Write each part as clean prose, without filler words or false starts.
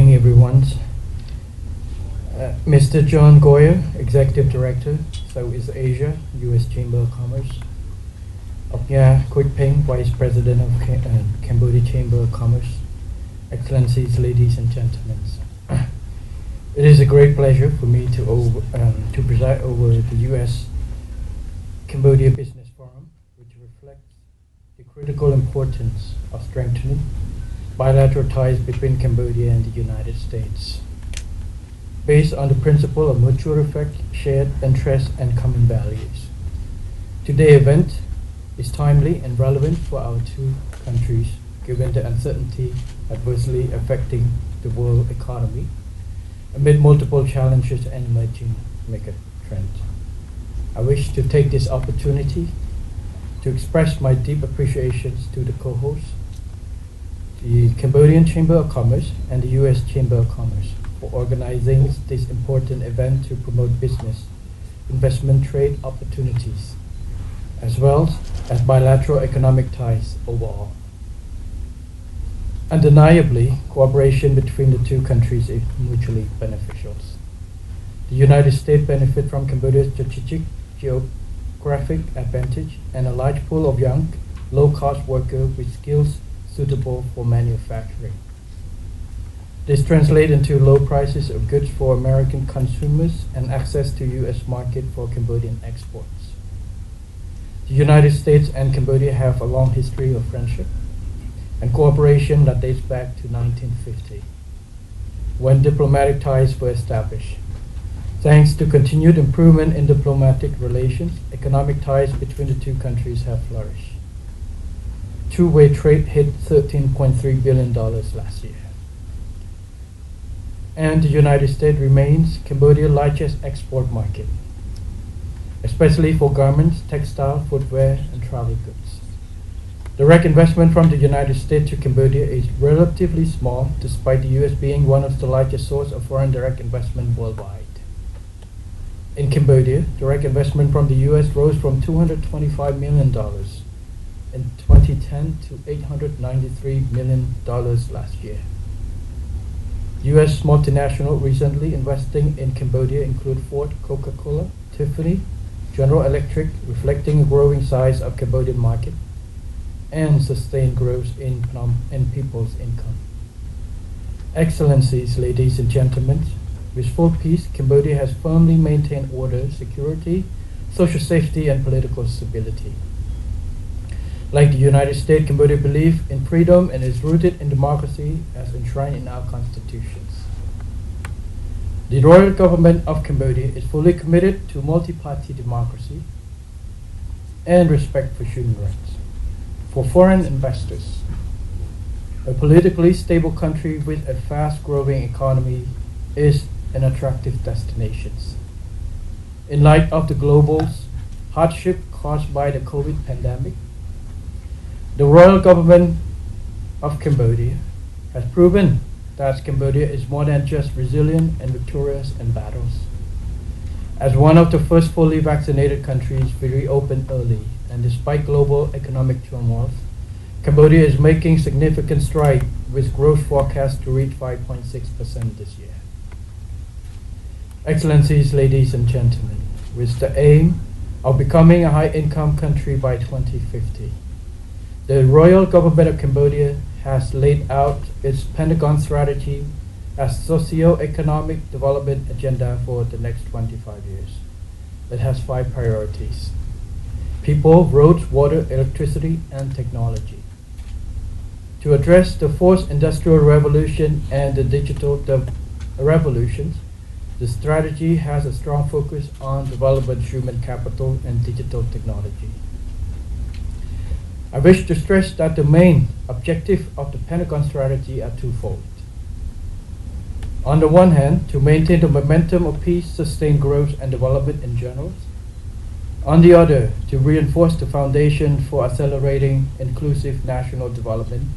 morning, everyone. Mr. John Goyer, Executive Director, Southeast Asia, U.S. Chamber of Commerce. Oknya Quich Peng, Vice President of Cambodia Chamber of Commerce. Excellencies, ladies and gentlemen. It is a great pleasure for me to preside over the U.S. Cambodia Business Forum, which reflects the critical importance of strengthening bilateral ties between Cambodia and the United States, based on the principle of mutual respect, shared interests, and common values. Today's event is timely and relevant for our two countries, given the uncertainty adversely affecting the world economy amid multiple challenges and emerging mega trends. I wish to take this opportunity to express my deep appreciations to the co-hosts, the Cambodian Chamber of Commerce and the U.S. Chamber of Commerce, for organizing this important event to promote business, investment, trade opportunities, as well as bilateral economic ties overall. Undeniably, cooperation between the two countries is mutually beneficial. The United States benefits from Cambodia's strategic geographic advantage and a large pool of young, low-cost workers with skills suitable for manufacturing. This translates into low prices of goods for American consumers and access to U.S. market for Cambodian exports. The United States and Cambodia have a long history of friendship and cooperation that dates back to 1950, when diplomatic ties were established. Thanks to continued improvement in diplomatic relations, economic ties between the two countries have flourished. Two-way trade hit $13.3 billion last year. And the United States remains Cambodia's largest export market, especially for garments, textile, footwear, and travel goods. Direct investment from the United States to Cambodia is relatively small, despite the U.S. being one of the largest sources of foreign direct investment worldwide. In Cambodia, direct investment from the U.S. rose from $225 million in 2010 to $893 million last year. U.S. multinational recently investing in Cambodia include Ford, Coca-Cola, Tiffany, General Electric, reflecting a growing size of Cambodian market and sustained growth in people's income. Excellencies, ladies and gentlemen, with full peace, Cambodia has firmly maintained order, security, social safety, and political stability. Like the United States, Cambodia believes in freedom and is rooted in democracy as enshrined in our constitutions. The royal government of Cambodia is fully committed to multi-party democracy and respect for human rights. For foreign investors, a politically stable country with a fast-growing economy is an attractive destination. In light of the global hardship caused by the COVID pandemic, the royal government of Cambodia has proven that Cambodia is more than just resilient and victorious in battles. As one of the first fully vaccinated countries, we reopened early, and despite global economic turmoil, Cambodia is making significant strides with growth forecast to reach 5.6% this year. Excellencies, ladies and gentlemen, with the aim of becoming a high-income country by 2050, the royal government of Cambodia has laid out its Pentagon strategy as socio-economic development agenda for the next 25 years. It has 5 priorities: people, roads, water, electricity, and technology. To address the fourth industrial revolution and the digital revolutions, the strategy has a strong focus on development human capital and digital technology. I wish to stress that the main objective of the Pentagon strategy are twofold. On the one hand, to maintain the momentum of peace, sustain growth and development in general. On the other, to reinforce the foundation for accelerating inclusive national development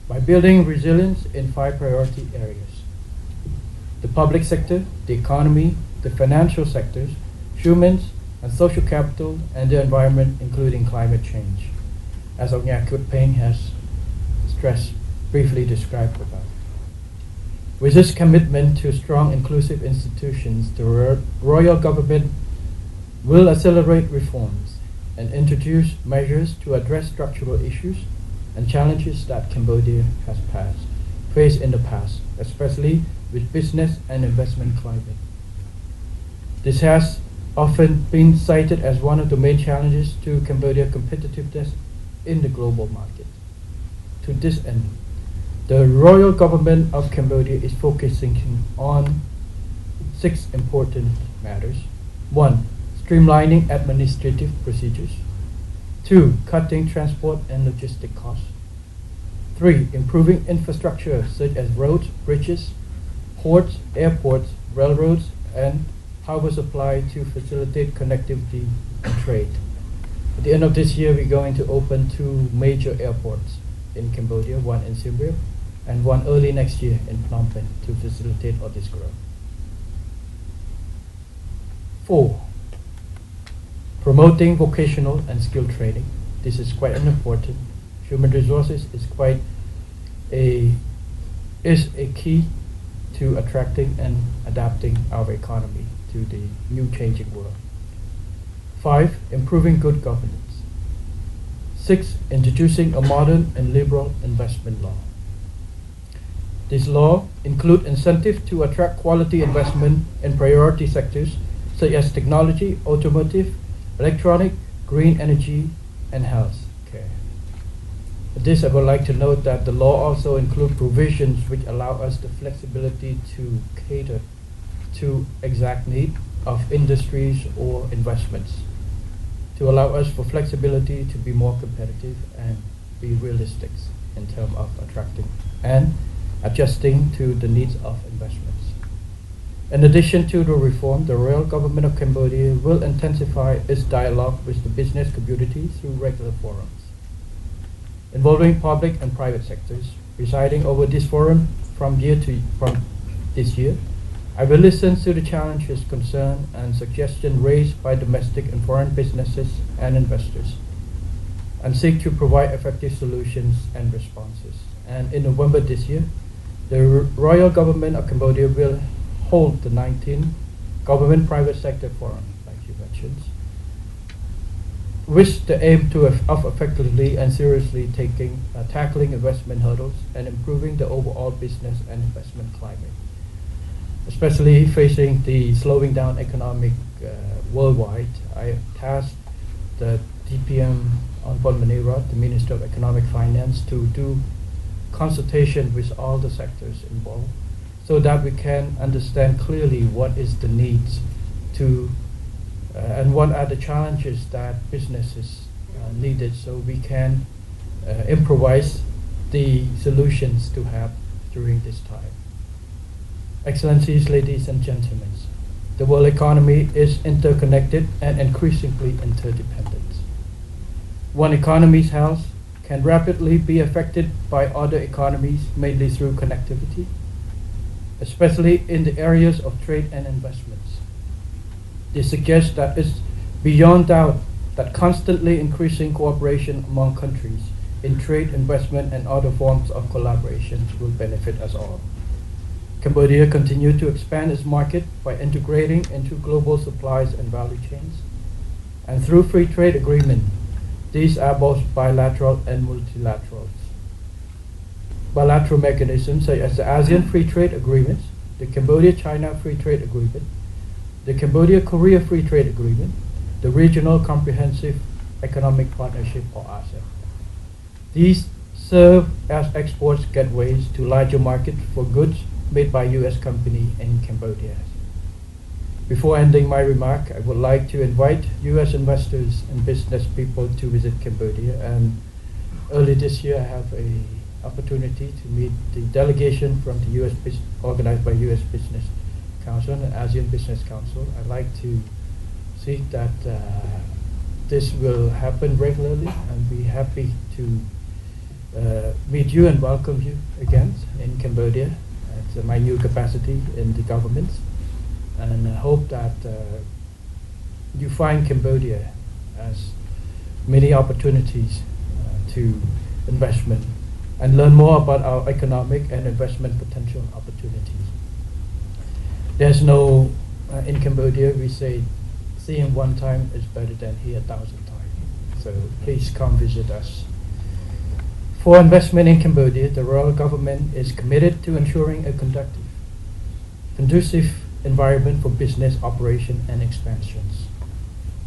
by building resilience in 5 priority areas: the public sector, the economy, the financial sectors, humans and social capital, and the environment, including climate change, as Quich Peng has briefly described about. With this commitment to strong inclusive institutions, the royal government will accelerate reforms and introduce measures to address structural issues and challenges that Cambodia has faced in the past, especially with business and investment climate. This has often been cited as one of the main challenges to Cambodia's competitiveness in the global market. To this end, the royal government of Cambodia is focusing on 6 important matters. 1. Streamlining administrative procedures. 2. Cutting transport and logistic costs. 3. Improving infrastructure such as roads, bridges, ports, airports, railroads, and power supply to facilitate connectivity and trade. At the end of this year, we're going to open 2 major airports in Cambodia, one in Siem Reap and one early next year in Phnom Penh to facilitate all this growth. 4. Promoting vocational and skill training. This is quite important. Human resources is a key to attracting and adapting our economy to the new changing world. 5. Improving good governance. 6. Introducing a modern and liberal investment law. This law includes incentives to attract quality investment in priority sectors such as technology, automotive, electronic, green energy, and health care. For this, I would like to note that the law also includes provisions which allow us the flexibility to cater to exact need of industries or investments, to allow us for flexibility to be more competitive and be realistic in terms of attracting and adjusting to the needs of investments. In addition to the reform, the royal government of Cambodia will intensify its dialogue with the business community through regular forums, involving public and private sectors. Presiding over this forum from this year, I will listen to the challenges, concerns, and suggestions raised by domestic and foreign businesses and investors, and seek to provide effective solutions and responses. And in November this year, the royal government of Cambodia will hold the 19th Government Private Sector Forum, like you mentioned, with the aim of effectively and seriously tackling investment hurdles and improving the overall business and investment climate, especially facing the slowing down economic worldwide. I tasked the DPM Onpon Manira, the Minister of Economic Finance, to do consultation with all the sectors involved so that we can understand clearly what is the needs to and what are the challenges that businesses needed, so we can improvise the solutions to have during this time. Excellencies, ladies and gentlemen, the world economy is interconnected and increasingly interdependent. One economy's health can rapidly be affected by other economies, mainly through connectivity, especially in the areas of trade and investments. This suggests that it's beyond doubt that constantly increasing cooperation among countries in trade, investment, and other forms of collaboration will benefit us all. Cambodia continues to expand its market by integrating into global supplies and value chains, and through free trade agreement. These are both bilateral and multilateral. Bilateral mechanisms such as the ASEAN Free Trade Agreement, the Cambodia-China Free Trade Agreement, the Cambodia-Korea Free Trade Agreement, the Regional Comprehensive Economic Partnership, or RCEP. These serve as export gateways to larger markets for goods made by U.S. companies in Cambodia. Before ending my remark, I would like to invite U.S. investors and business people to visit Cambodia. And early this year, I have an opportunity to meet the delegation from the U.S. organized by U.S. Business Council and ASEAN Business Council. I'd like to see that this will happen regularly, and be happy to meet you and welcome you again in Cambodia at my new capacity in the government. And I hope that you find Cambodia as many opportunities to investment and learn more about our economic and investment potential opportunities. There's no, in Cambodia we say, seeing one time is better than hear 1,000 times. So please come visit us. For investment in Cambodia, the royal government is committed to ensuring a conducive environment for business operation and expansions.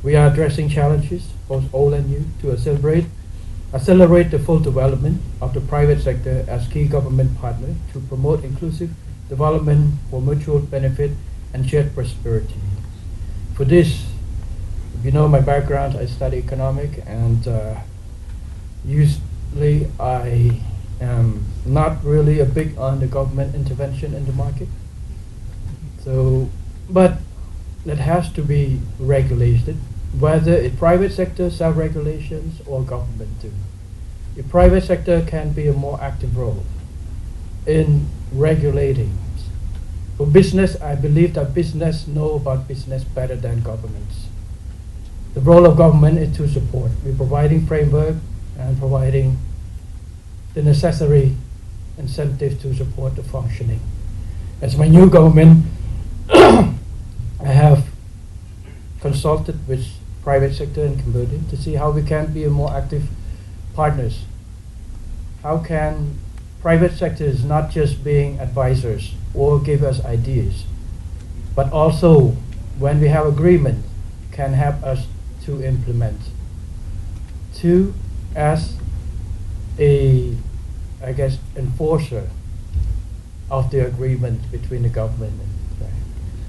We are addressing challenges, both old and new, to accelerate the full development of the private sector as key government partner to promote inclusive development for mutual benefit and shared prosperity. For this, if you know my background, I study economics, and usually I am not really a big on the government intervention in the market. So, but it has to be regulated, whether it's private sector self-regulations or government do. The private sector can be a more active role in regulating. For business, I believe that business know about business better than governments. The role of government is to support. We're providing framework and providing the necessary incentives to support the functioning. As my new government, I have consulted with private sector in Cambodia to see how we can be a more active partners. How can private sectors not just being advisors or give us ideas, but also when we have agreement can help us to implement. Two, as a, I guess, enforcer of the agreement between the government and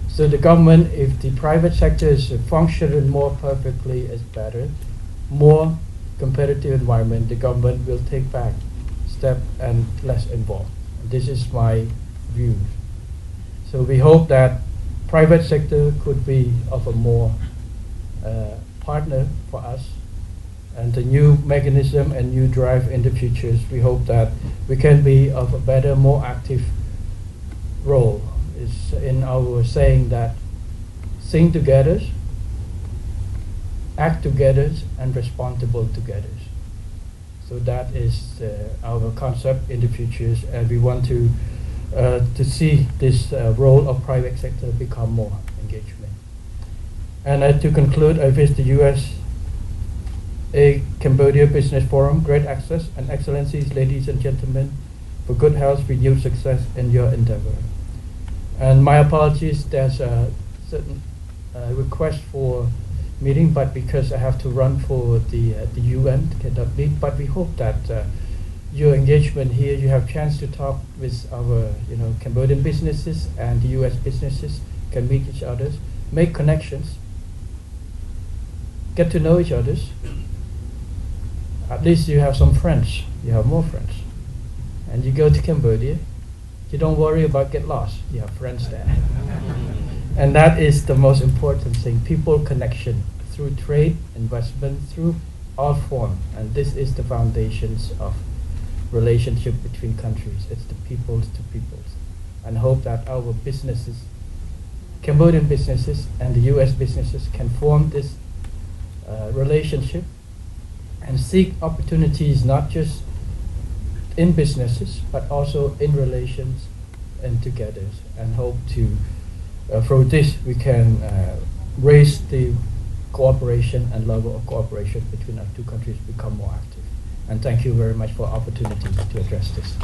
so the government, if the private sector is functioning more perfectly, is better, more competitive environment, the government will take back step and less involved. This is my view. So we hope that private sector could be of a more partner for us, and the new mechanism and new drive in the futures, we hope that we can be of a better, more active role. Is in our saying that sing together, act together, and responsible together. So that is our concept in the futures, and we want to see this role of private sector become more engagement. And to conclude, I wish the U.S. a Cambodia Business Forum great access and excellencies, ladies and gentlemen, for good health, renewed success in your endeavor. And my apologies, there's a certain request for meeting, but because I have to run for the UN, cannot meet. But we hope that your engagement here, you have chance to talk with our Cambodian businesses and the US businesses, can meet each other, make connections, get to know each other. At least you have some friends, you have more friends. And you go to Cambodia, you don't worry about get lost. You have friends there. And that is the most important thing. People connection through trade, investment, through all form. And this is the foundations of relationship between countries. It's the peoples to peoples. And hope that our businesses, Cambodian businesses and the US businesses can form this relationship and seek opportunities not just in businesses, but also in relations and together, and hope to, through this, we can raise the cooperation and level of cooperation between our two countries become more active. And thank you very much for the opportunity to address this.